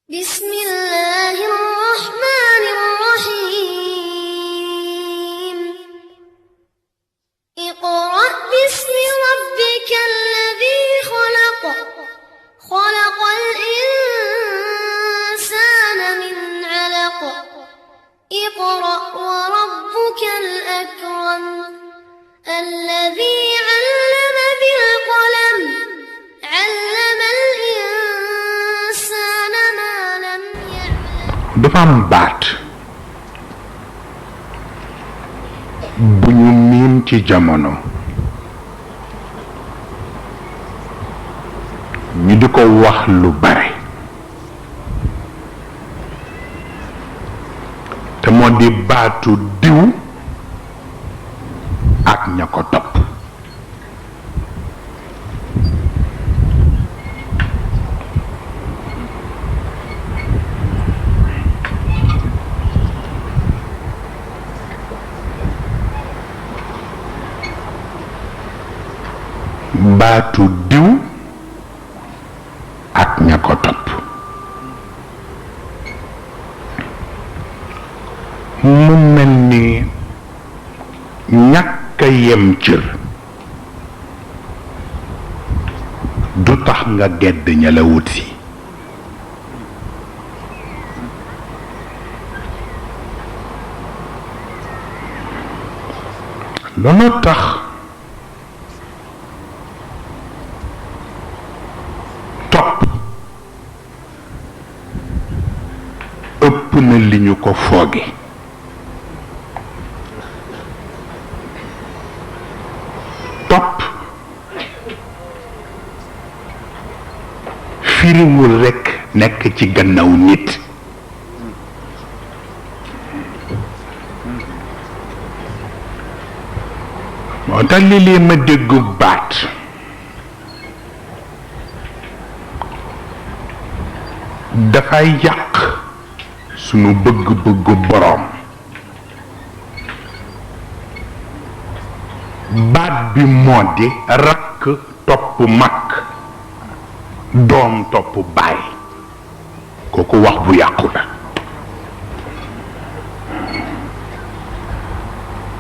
بسم الله الرحمن الرحيم اقرأ باسم ربك الذي خلق خلق الإنسان من علق اقرأ وربك الأكرم الذي علم بالقلم علم الإنسان ما لم يعلم dafa am baat bu ñu miin ci jamono ñu di ko wax lu bare te moo di baatu diw ak ña ko topp baatu diw ak ña ko topp mu mel ni ñàkk a yem cër du tax nga gedd ña la wut si loolu tax ëpp na li ñu ko fooge topp firiwul rekk nekk ci gannaaw nit moo tax li ma déggu baat dafay yàq sunu bëgg-bëggu boroom baat bi moo di rakk topp mag doom topp baay kooku wax bu yàqu la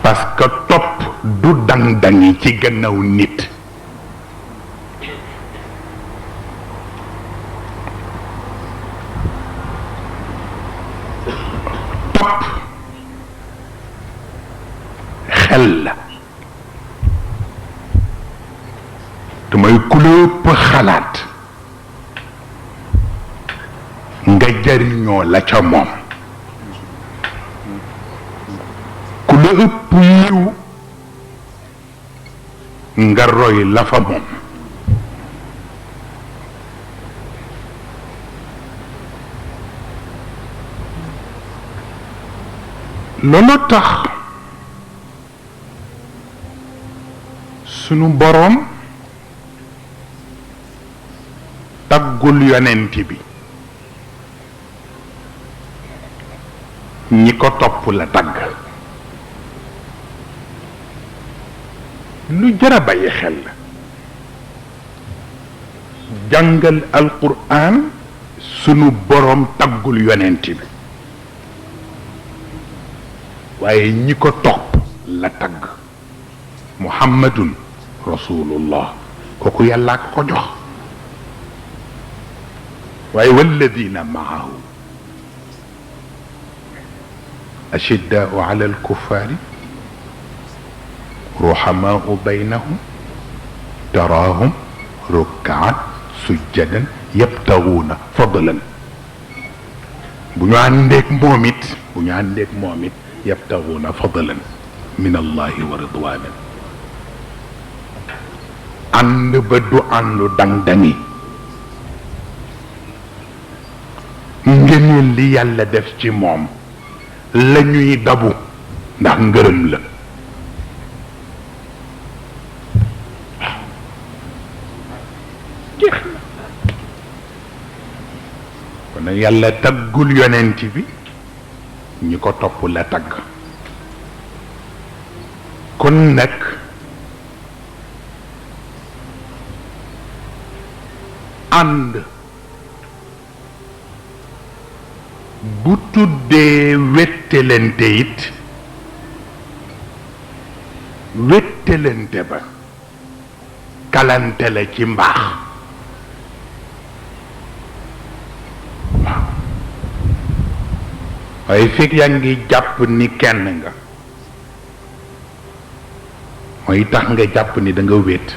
parce que topp du dang-dangi ci gannaaw nit xel la te mooy ku la ëpp xalaat nga jariñoo la ca moom ku la ëpp yiw nga roy la fa moom loolu tax sunu boroom taggul yonent bi ñi ko topp la tagg lu jar a bàyyi xel la jàngal alquran sunu boroom taggul yonent bi waaye ñi ko topp la tagg muhammadun rasulullah kooku yàlla ko jox waaye walladina maahu ashiddaau ala alkuffari ruhamaau baynahum taraahum rukkaan sujjadan yabtaguuna fadlan bu ñu àndeek moom it yabtaguuna fadlan min allahi wa ridwanan ànd ba du àndu dang-dangi ngëneel li yàlla def ci moom la ñuy dabu ndax ngërëm la jeex na kon nag yàlla taggul yonent bi ñi ko topp la tagg kon nag ànd bu tuddee wettelente it wettelente ba kalante la ci mbaax waaw waaye fekk yaa ngi jàpp ni kenn nga mooy tax nga jàpp ni da nga wét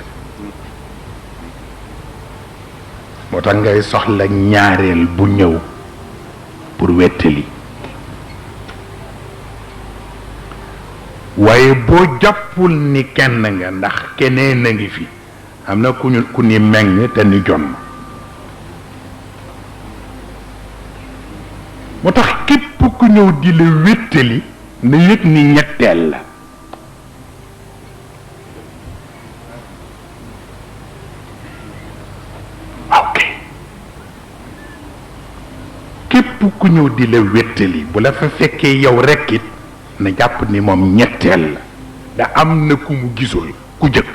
moo tax ngay soxla ñaareel bu ñëw pour wettali waaye boo jàppul ni kenn nga ndax keneen a ngi fi am na ku ni meng te ni jonn moo tax képp ku ñëw di la wettali na yëg ni ñetteel la képp ku ñëw di la wéttali bu la fa fekkee yow rekk it na jàpp ni moom ñetteel la da am na ku mu gisul ku jëkk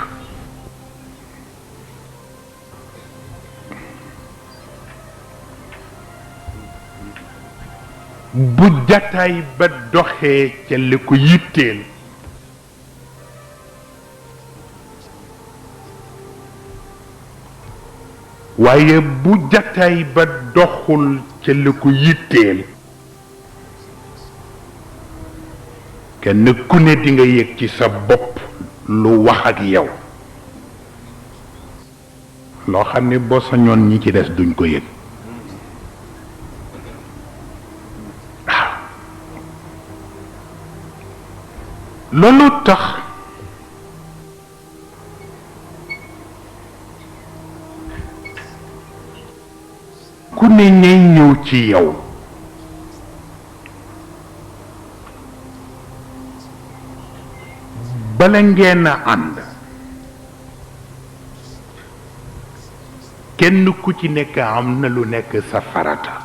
bu jataay ba doxee ca li ko yitteel waaye bu jataay ba doxul ca li ko yitteel kenn ku ne di nga yëg ci sa bopp lu wax ak yow loo xam ne boo sañoon ñi ci des duñ ko yëg waaw loolu tax ku ne ñay ñëw ci yow bala ngeen a ànd kenn ku ci nekk am na lu nekk sa farata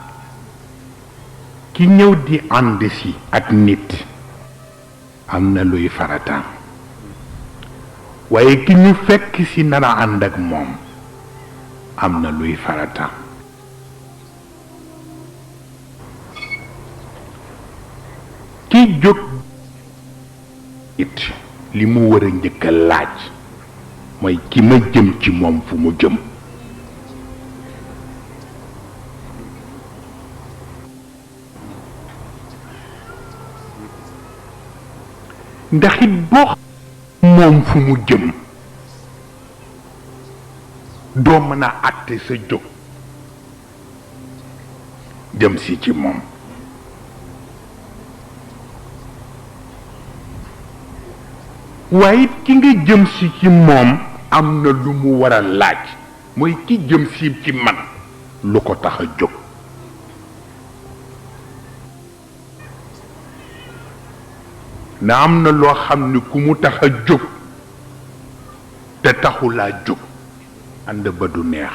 ki ñëw di ànd si ak nit am na luy farata waaye ki ñu fekk si nara ànd ak moom am na luy farata ki jóg it li mu war a njëkk a laaj mooy ki ma jëm ci moom fu mu jëm ndax it boo moom fu mu jëm doo mën a àtte sa jóg jëm si ci moom waaye ki nga jëm si ci moom am na lu mu war a laaj mooy ki jëm si ci man lu ko tax a jóg na am na loo xam ni ku mu tax a jóg te taxulaa jóg ànd ba du neex